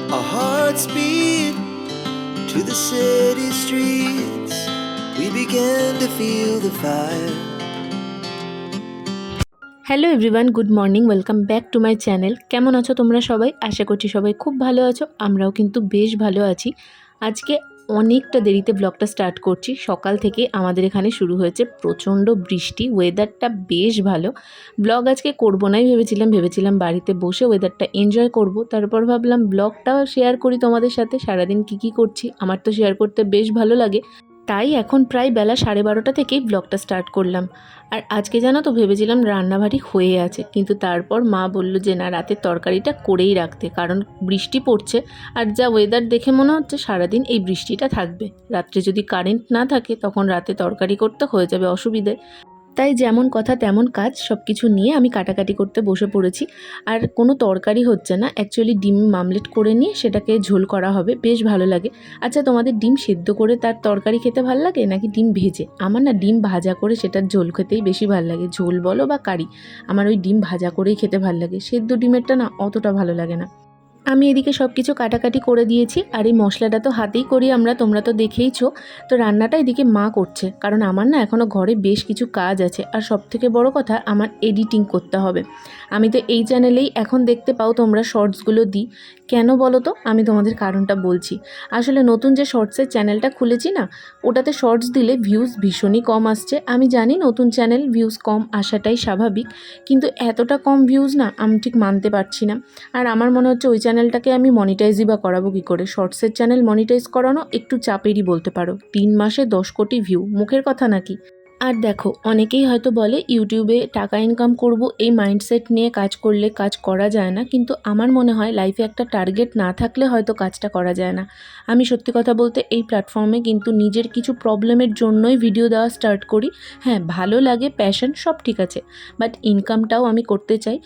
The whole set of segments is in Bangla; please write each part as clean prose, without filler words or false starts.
Our hearts beat to the city streets. We began to feel the fire. Hello everyone, good morning, welcome back to my channel. কেমন আছো তোমরা সবাই? আশা করছি সবাই খুব ভালো আছো। আমরাও কিন্তু বেশ ভালো আছি। আজকে অনেকটা দেরিতে ব্লগটা স্টার্ট করছি। সকাল থেকে আমাদের এখানে শুরু হয়েছে প্রচণ্ড বৃষ্টি, ওয়েদারটা বেশ ভালো। ব্লগ আজকে করবো নাই ভেবেছিলাম বাড়িতে বসে ওয়েদারটা এনজয় করব। তারপর ভাবলাম ব্লগটাও শেয়ার করি তোমাদের সাথে, সারাদিন কী করছি। আমার তো শেয়ার করতে বেশ ভালো লাগে, তাই এখন প্রায় বেলা 12:30 থেকেই ব্লগটা স্টার্ট করলাম। আর আজকে জানো তো ভেবেছিলাম রান্নাবাড়ি হয়ে আছে, কিন্তু তারপর মা বলল যে না, রাতের তরকারিটা করেই রাখতে, কারণ বৃষ্টি পড়ছে। আর যা ওয়েদার দেখে মনে হচ্ছে সারাদিন এই বৃষ্টিটা থাকবে। রাত্রে যদি কারেন্ট না থাকে তখন রাতে তরকারি করতে হয়ে যাবে অসুবিধে। তাই যেমন কথা তেমন কাজ, সব কিছু নিয়ে আমি কাটাকাটি করতে বসে পড়েছি। আর কোনো তরকারি হচ্ছে না, অ্যাকচুয়ালি ডিম মামলেট করে নিয়ে সেটাকে ঝোল করা হবে, বেশ ভালো লাগে। আচ্ছা, তোমাদের ডিম সেদ্ধ করে তার তরকারি খেতে ভালো লাগে নাকি ডিম ভেজে? আমার না ডিম ভাজা করে সেটার ঝোল খেতেই বেশি ভালো লাগে। ঝোল বলো বা কারি, আমার ওই ডিম ভাজা করেই খেতে ভালো লাগে। সেদ্ধ ডিমেরটা না অতটা ভালো লাগে না। আমি এদিকে সব কিছু কাটাকাটি করে দিয়েছি, আর এই মশলাটা তো হাতেই করি আমরা, তোমরা তো দেখেইছো। তো রান্নাটা এদিকে মা করছে, কারণ আমার না এখনও ঘরে বেশ কিছু কাজ আছে। আর সবথেকে বড় কথা, আমার এডিটিং করতে হবে। আমি তো এই চ্যানেলেই এখন দেখতে পাও তোমরা শর্টসগুলো দিই। কেন বলো তো? আমি তোমাদের কারণটা বলছি। আসলে নতুন যে শর্টসের চ্যানেলটা খুলেছি না, ওটাতে শর্টস দিলে ভিউজ ভীষণই কম আসছে। আমি জানি নতুন চ্যানেল ভিউজ কম আসাটাই স্বাভাবিক, কিন্তু এতটা কম ভিউজ না আমি ঠিক মানতে পারছি না। আর আমার মনে হচ্ছে ওই চ্যানেলটাকে আমি মনিটাইজই বা করাবো কী করে। শর্টসের চ্যানেল মনিটাইজ করানো একটু চাপেরই বলতে পারো। 3 মাসে 10 কোটি ভিউ, মুখের কথা নাকি? আর দেখো, অনেকেই হয়তো বলে ইউটিউবে টাকা ইনকাম করব, এই মাইন্ডসেট নিয়ে কাজ করলে কাজ করা যায় না। কিন্তু আমার মনে হয় লাইফে একটা টার্গেট না থাকলে হয়তো কাজটা করা যায় না। আমি সত্যি কথা বলতে এই প্ল্যাটফর্মে কিন্তু নিজের কিছু প্রবলেমের জন্যই ভিডিও দেওয়া স্টার্ট করি। হ্যাঁ, ভালো লাগে, প্যাশন সব ঠিক আছে, বাট ইনকামটাও আমি করতে চাই।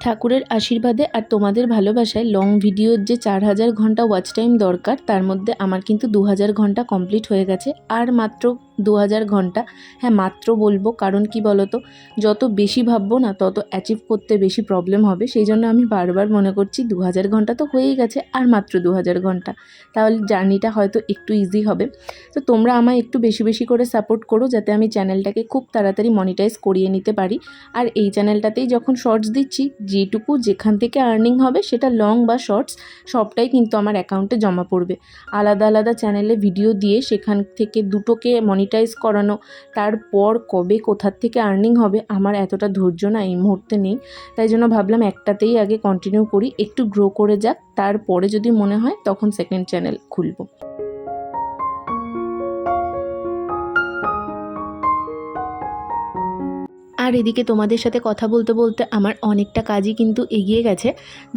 ঠাকুরের আশীর্বাদে আর তোমাদের ভালোবাসায় লং ভিডিওর যে 4000 ঘন্টা ওয়াচ টাইম দরকার, তার মধ্যে আমার কিন্তু 2000 ঘন্টা কমপ্লিট হয়ে গেছে। আর মাত্র 2000 ঘন্টা, হ্যাঁ মাত্র বলবো, কারণ কি বলতো, যত বেশি ভাববো না তত অ্যাচিভ করতে বেশি প্রবলেম হবে। সেই জন্য আমি বারবার মনে করছি 2000 ঘন্টা তো হয়েই গেছে, আর মাত্র 2000 ঘন্টা, তাহলে জার্নিটা হয়তো একটু ইজি হবে। তো তোমরা আমায় একটু বেশি বেশি করে সাপোর্ট করো, যাতে আমি চ্যানেলটাকে খুব তাড়াতাড়ি মনিটাইজ করিয়ে নিতে পারি। আর এই চ্যানেলটাতেই যখন শর্টস দিচ্ছি, যেটুকু যেখান থেকে আর্নিং হবে সেটা লং বা শর্টস সবটাই কিন্তু আমার অ্যাকাউন্টে জমা পড়বে। আলাদা আলাদা চ্যানেলে ভিডিও দিয়ে সেখান থেকে দুটোকে মনিটাইজ করানো, তারপর কবে কোথার থেকে আর্নিং হবে, আমার এতটা ধৈর্য না এই মুহূর্তে নেই। তাই জন্য ভাবলাম একটাতেই আগে কন্টিনিউ করি, একটু গ্রো করে যাক, তারপরে যদি মনে হয় তখন সেকেন্ড চ্যানেল খুলব। আর এদিকে তোমাদের সাথে কথা বলতে বলতে আমার অনেকটা কাজই কিন্তু এগিয়ে গেছে।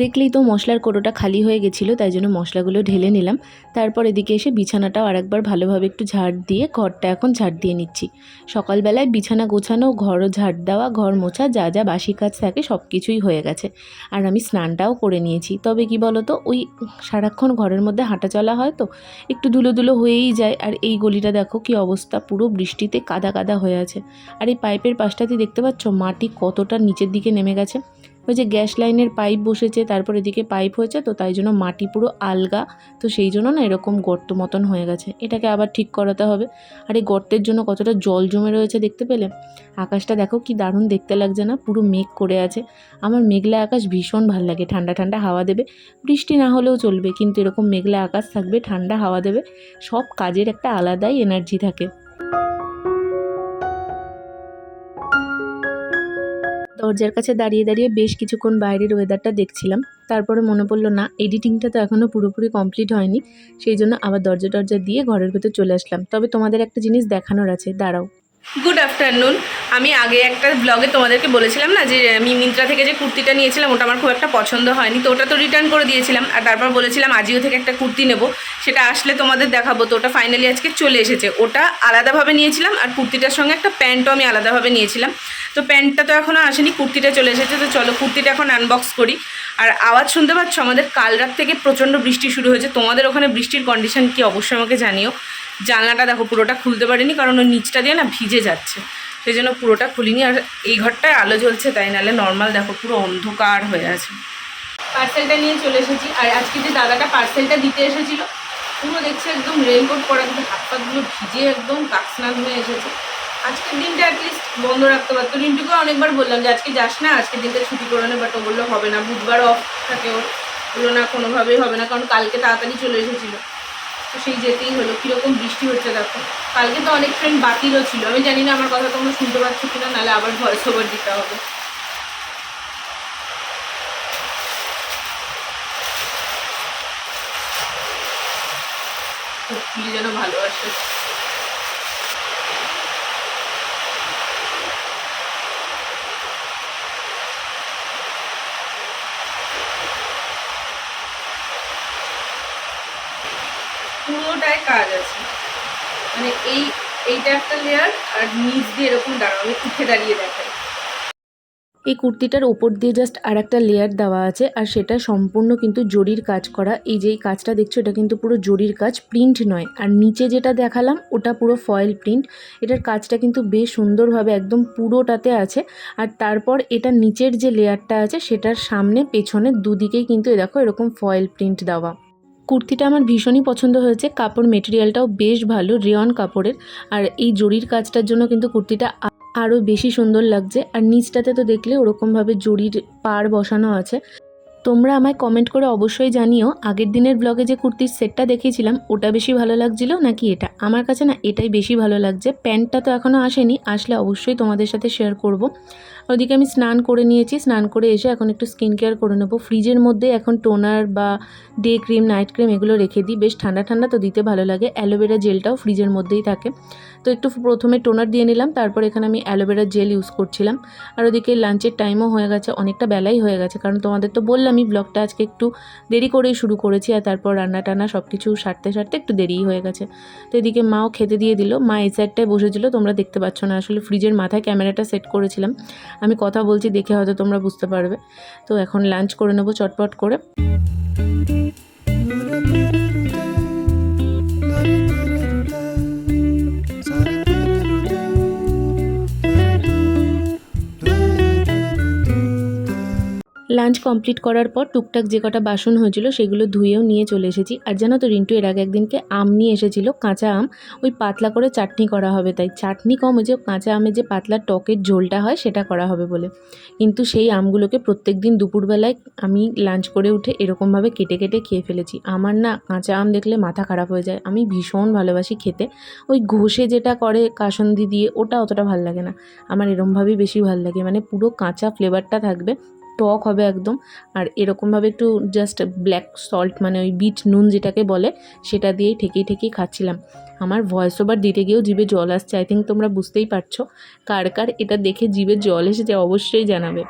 দেখলেই তো মশলার কোটোটা খালি হয়ে গেছিলো, তাই জন্য মশলাগুলো ঢেলে নিলাম। তারপর এদিকে এসে বিছানাটাও আরেকবার ভালোভাবে একটু ঝাড় দিয়ে ঘরটা এখন ঝাড় দিয়ে নিচ্ছি। সকালবেলায় বিছানা গোছানো, ঘরও ঝাড় দেওয়া, ঘর মোছা, যা যা বাসি কাজ থাকে সব কিছুই হয়ে গেছে। আর আমি স্নানটাও করে নিয়েছি। তবে কি বলো তো, ওই সারাক্ষণ ঘরের মধ্যে হাঁটা চলা হয় তো একটু ধুলো ধুলো হয়েই যায়। আর এই গলিটা দেখো কি অবস্থা, পুরো বৃষ্টিতে কাদা কাদা হয়ে আছে। আর এই পাইপের পাশটাতে দেখতে পাচ্ছ মাটি কতটা নিচের দিকে নেমে গেছে। ওই যে গ্যাস লাইনের পাইপ বসেছে, তারপর এদিকে পাইপ হয়েছে, তো তাই জন্য মাটি পুরো আলগা। তো সেই জন্য না এরকম গর্ত মতন হয়ে গেছে, এটাকে আবার ঠিক করাতে হবে। আর এই গর্তের জন্য কতটা জল জমে রয়েছে দেখতে পেলে। আকাশটা দেখো কি দারুণ দেখতে লাগছে না, পুরো মেঘ করে আছে। আমার মেঘলা আকাশ ভীষণ ভালো লাগে, ঠান্ডা ঠান্ডা হাওয়া দেবে। বৃষ্টি না হলেও চলবে, কিন্তু এরকম মেঘলা আকাশ থাকবে, ঠান্ডা হাওয়া দেবে, সব কাজের একটা আলাদাই এনার্জি থাকে। দরজার কাছে দাঁড়িয়ে দাঁড়িয়ে বেশ কিছুক্ষণ বাইরের ওয়েদারটা দেখছিলাম। তারপরে মনে পড়লো না, এডিটিংটা তো এখনও পুরোপুরি কমপ্লিট হয়নি। সেই জন্য আবার দরজা দিয়ে ঘরের ভেতর চলে আসলাম। তবে তোমাদের একটা জিনিস দেখানোর আছে, দাঁড়াও। Good afternoon. আমি আগে একটা ব্লগে তোমাদেরকে বলেছিলাম না যে আমি মিন্ত্রা থেকে যে কুর্তিটা নিয়েছিলাম ওটা আমার খুব একটা পছন্দ হয়নি, তো ওটা তো রিটার্ন করে দিয়েছিলাম। আর তারপর বলেছিলাম আজিও থেকে একটা কুর্তি নেব, সেটা আসলে তোমাদের দেখাবো। তো ওটা ফাইনালি আজকে চলে এসেছে। ওটা আলাদাভাবে নিয়েছিলাম, আর কুর্তিটার সঙ্গে একটা প্যান্টও আমি আলাদাভাবে নিয়েছিলাম। তো প্যান্টটা তো এখনও আসেনি, কুর্তিটা চলে এসেছে। তো চলো কুর্তিটা এখন আনবক্স করি। আর আওয়াজ শুনতে পাচ্ছ, আমাদের কাল রাত থেকে প্রচণ্ড বৃষ্টি শুরু হয়েছে। তোমাদের ওখানে বৃষ্টির কন্ডিশন কি অবশ্যই আমাকে জানিও। জানলাটা দেখো পুরোটা খুলতে পারিনি, কারণ ওই নিচটা দিয়ে না ভিজে যাচ্ছে, সেই জন্য পুরোটা খুলিনি। আর এই ঘরটায় আলো জ্বলছে তাই, নাহলে নর্মাল দেখো পুরো অন্ধকার হয়ে আছে। পার্সেলটা নিয়ে চলে এসেছি। আর আজকে যে দাদাটা পার্সেলটা দিতে এসেছিল পুরো দেখছি একদম রেইনকোট পরা, কিন্তু হাত পাতগুলো ভিজে একদম কাকস্নান হয়ে এসেছে। আজকের দিনটা অ্যাটলিস্ট বন্ধ রাখতে পারতো। রিন্টুকে অনেকবার বললাম যে আজকে যাস না, আজকের দিনটা ছুটি করে নে, বাট ও বললো হবে না, বুধবার অফ থাকে ওর। বললো না কোনোভাবেই হবে না, কারণ কালকে তাড়াতাড়ি চলে এসেছিলো, তো সেই যেতেই হলো। কীরকম বৃষ্টি হচ্ছে দেখো। কালকে তো অনেক ট্রেন বাতিলও ছিল। আমি জানি না আমার কথা তোমরা শুনতে পাচ্ছ কিনা, নাহলে আবার ভয়েস ওভার দিতে হবে। খুবই যেন ভালোবাসে। পুরোটায় কাজ আছে, মানে এইটা একটা লেয়ার, আর নিচ দিয়ে এরকম দাঁড়ানো, আমি উঠে দাঁড়িয়ে দেখাই। এই কুর্তিটার ওপর দিয়ে জাস্ট আর একটা লেয়ার দেওয়া আছে, আর সেটা সম্পূর্ণ কিন্তু জরির কাজ করা। এই যে কাজটা দেখছো এটা কিন্তু পুরো জরির কাজ, প্রিন্ট নয়। আর নিচে যেটা দেখালাম ওটা পুরো ফয়েল প্রিন্ট। এটার কাজটা কিন্তু বেশ সুন্দরভাবে একদম পুরোটাতে আছে। আর তারপর এটা নিচের যে লেয়ারটা আছে সেটার সামনে পেছনে দুদিকেই কিন্তু দেখো এরকম ফয়েল প্রিন্ট দেওয়া। কুর্তিটা আমার ভীষণই পছন্দ হয়েছে। কাপড় মেটেরিয়ালটাও বেশ ভালো, রেয়ন কাপড়ের। আর এই জরির কাজটার জন্য কিন্তু কুর্তিটা আরও বেশি সুন্দর লাগছে। আর নিচটাতে তো দেখলে ওরকমভাবে জরির পাড় বসানো আছে। তোমরা আমায় কমেন্ট করে অবশ্যই জানিও আগের দিনের ব্লগে যে কুর্তির সেটটা দেখিয়েছিলাম ওটা বেশি ভালো লাগছিল নাকি এটা। আমার কাছে না এটাই বেশি ভালো লাগছে। প্যান্টটা তো এখনও আসেনি, আসলে অবশ্যই তোমাদের সাথে শেয়ার করব। ওদিকে আমি স্নান করে নিয়েছি, স্নান করে এসে এখন একটু স্কিন কেয়ার করে নেবো। ফ্রিজের মধ্যে এখন টোনার বা ডে ক্রিম, নাইট ক্রিম এগুলো রেখে দিই, বেশ ঠান্ডা ঠান্ডা তো দিতে ভালো লাগে। অ্যালোভেরা জেলটাও ফ্রিজের মধ্যেই থাকে, তো একটু প্রথমে টোনার দিয়ে নিলাম, তারপর এখানে আমি অ্যালোভেরা জেল ইউজ করছিলাম। আর ওদিকে লাঞ্চের টাইমও হয়ে গেছে, অনেকটা বেলাই হয়ে গেছে, কারণ তোমাদের তো বললামই ব্লগটা আজকে একটু দেরি করেই শুরু করেছি। আর তারপর রান্না টান্না সব কিছু সারতে একটু দেরিই হয়ে গেছে। তো এদিকে মাও খেতে দিয়ে দিল। মা এই সাইডটায় বসেছিল, তোমরা দেখতে পাচ্ছ না, আসলে ফ্রিজের মাথায় ক্যামেরাটা সেট করেছিলাম। আমি কথা বলছি দেখে হয়তো তোমরা বুঝতে পারবে। তো এখন লাঞ্চ করে নেবো চটপট করে। লাঞ্চ কমপ্লিট করার পর টুকটাক যে কটা বাসন হয়েছিল সেগুলো ধুয়েও নিয়ে চলে এসেছি। আর জানো তো রিন্টু এর আগে একদিনকে আম নিয়ে এসেছিল, কাঁচা আম, ওই পাতলা করে চাটনি করা হবে। তাই চাটনি কম, ওই যে কাঁচা আমের যে পাতলা টকের ঝোলটা হয় সেটা করা হবে বলে। কিন্তু সেই আমগুলোকে প্রত্যেক দিন দুপুরবেলায় আমি লাঞ্চ করে উঠে এরকমভাবে কেটে কেটে খেয়ে ফেলেছি। আমার না কাঁচা আম দেখলে মাথা খারাপ হয়ে যায়। আমি ভীষণ ভালোবাসি খেতে। ওই ঘষে যেটা করে কাসুন্দি দিয়ে ওটা অতটা ভাল লাগে না, আমার এরকমভাবেই বেশি ভাল লাগে। মানে পুরো কাঁচা ফ্লেভারটা থাকবে, টক হবে একদম। আর এরকমভাবে একটু জাস্ট ব্ল্যাক সল্ট, মানে ওই বিট নুন যেটাকে বলে, সেটা দিয়েই ঠেকিয়ে ঠেকিয়ে খাচ্ছিলাম। আমার ভয়েস ওভার দিতে গিয়েও জিভে জল আসছে। আই থিঙ্ক তোমরা বুঝতেই পারছো। কার কার এটা দেখে জিভে জল এসেছে অবশ্যই জানাবে।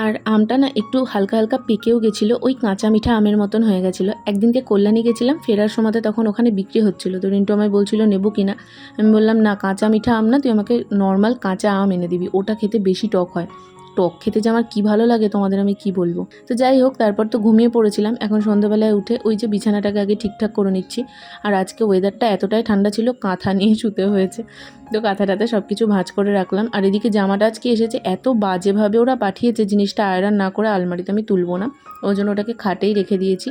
আর আমটা না একটু হালকা হালকা পেকেও গেছিলো, ওই কাঁচা মিঠা আমের মতন হয়ে গেছিলো। একদিনকে কল্যাণী গেছিলাম, ফেরার সময়তে তখন ওখানে বিক্রি হচ্ছিলো, তো রিন্টু আমায় বলছিল নেবো কিনা। আমি বললাম না, কাঁচা মিঠা আম না, তুই আমাকে নর্মাল কাঁচা আম এনে দিবি, ওটা খেতে বেশি টক হয়। টক খেতে যে আমার কী ভালো লাগে তোমাদের আমি কি বলবো। তো যাই হোক, তারপর তো ঘুমিয়ে পড়েছিলাম। এখন সন্ধ্যাবেলায় উঠে ওই যে বিছানাটাকে আগে ঠিকঠাক করে নিচ্ছি। আর আজকে ওয়েদারটা এতটাই ঠান্ডা ছিল, কাঁথা নিয়ে শুতে হয়েছে। তো কাঁথাটাতে সব কিছু ভাঁজ করে রাখলাম। আর এদিকে জামাটা আজকে এসেছে, এত বাজেভাবে ওরা পাঠিয়েছে, জিনিসটা আয়রন না করে আলমারিতে আমি তুলবো না, ওই জন্য ওটাকে খাটেই রেখে দিয়েছি।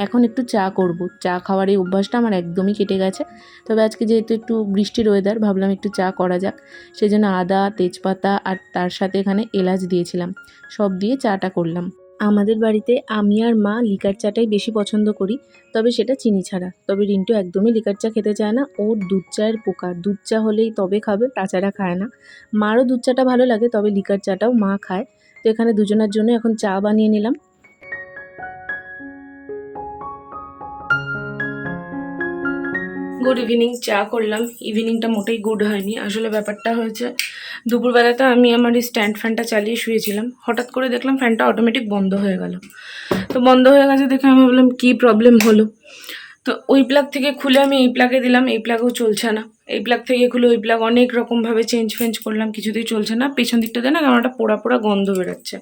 এখন একটু চা করব, চা খাওয়ার এই অভ্যাসটা আমার একদমই কেটে গেছে। তবে আজকে যেহেতু একটু বৃষ্টির ওয়েদার, ভাবলাম একটু চা করা যাক। সেজন্য আদা, তেজপাতা আর তার সাথে এখানে এলাচ দিয়েছিলাম, সব দিয়ে চাটা করলাম। আমাদের বাড়িতে আমি আর মা লিকার চাটাই বেশি পছন্দ করি, তবে সেটা চিনি ছাড়া। তবে রিন্টু একদমই লিকার চা খেতে চায় না, ওর দুধ চায়ের পোকা, দুধ চা হলেই তবে খাবে, তাছাড়া খায় না। মারও দুধ চাটা ভালো লাগে, তবে লিকার চাটাও মা খায়। তো এখানে দুজনের জন্য এখন চা বানিয়ে নিলাম। গুড ইভিনিং, চা করলাম। ইভিনিংটা মোটেই গুড হয়নি। আসলে ব্যাপারটা হয়েছে, দুপুরবেলাতে আমি আমার এই স্ট্যান্ড ফ্যানটা চালিয়ে শুয়েছিলাম, হঠাৎ করে দেখলাম ফ্যানটা অটোমেটিক বন্ধ হয়ে গেল। তো বন্ধ হয়ে গেছে দেখে আমি ভাবলাম কী প্রবলেম হলো। তো ওই প্লাগ থেকে খুলে আমি এই প্লাগে দিলাম, এই প্লাগও চলছে না। এই প্লাগ থেকে খুলে ওই প্লাগ অনেক রকমভাবে চেঞ্জ করলাম, কিছুতেই চলছে না। পেছন দিকটা দেয় না, কারণ একটা পোড়া পোড়া গন্ধ বেরোচ্ছে।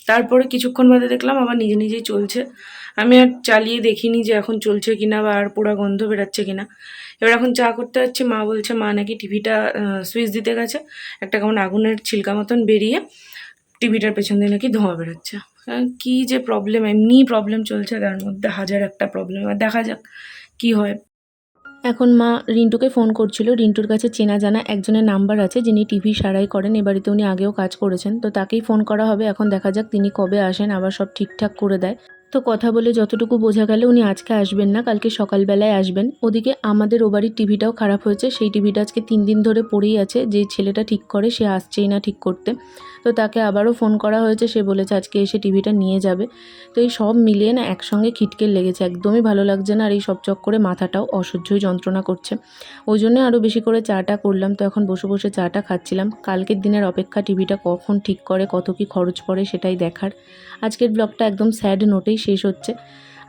তারপরে কিছুক্ষণ বাদে দেখলাম আবার নিজে নিজেই চলছে। আমি আর চালিয়ে দেখিনি যে এখন চলছে কিনা বা আর পোড়া গন্ধ বেরাচ্ছে কিনা। এবার এখন চা করতে যাচ্ছি, মা বলছে মা নাকি টিভিটা সুইচ দিতে গেছে, একটা কেমন আগুনের ছিলকা মতন বেরিয়ে টিভিটার পেছন দিয়ে নাকি ধোঁয়া বেরোচ্ছে। কী যে প্রবলেম, এমনি প্রবলেম চলছে, তার মধ্যে হাজার একটা প্রবলেম। আর দেখা যাক কী হয়। এখন মা রিন্টুকে ফোন করছিল। রিন্টুর কাছে চেনা জানা একজনের নাম্বার আছে যিনি টিভি সারাই করেন, এ বাড়িতে উনি আগেও কাজ করেছেন, তো তাকেই ফোন করা হবে। এখন দেখা যাক তিনি কবে আসেন, আবার সব ঠিকঠাক করে দেয়। তো কথা বলে যতটুকু বোঝা গেল উনি আজকে আসবেন না, কালকে সকালবেলায় আসবেন। ওদিকে আমাদের ও বাড়ির টিভিটাও খারাপ হয়েছে, সেই টিভিটা আজকে 3 দিন ধরে পড়েই আছে। যে ছেলেটা ঠিক করে সে আসছেই না ঠিক করতে, তো তাকে আবারও ফোন করা হয়েছে, সে বলেছে আজকে এসে টিভিটা নিয়ে যাবে। তো এই সব মিলিয়ে না একসঙ্গে খিটকেল লেগেছে, একদমই ভালো লাগছে না। আর এই সব চক্করে মাথাটাও অসহ্যই যন্ত্রণা করছে, ওই জন্য আরও বেশি করে চাটা করলাম। তো এখন বসে বসে চাটা খাচ্ছিলাম। কালকের দিনের অপেক্ষা, টিভিটা কখন ঠিক করে, কত কি খরচ পড়ে সেটাই দেখার। আজকের ব্লগটা একদম স্যাড নোটেই শেষ হচ্ছে।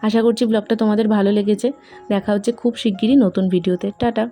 আশা করছি ব্লগটা তোমাদের ভালো লেগেছে। দেখা হচ্ছে খুব শিগগিরই নতুন ভিডিওতে। টাটা।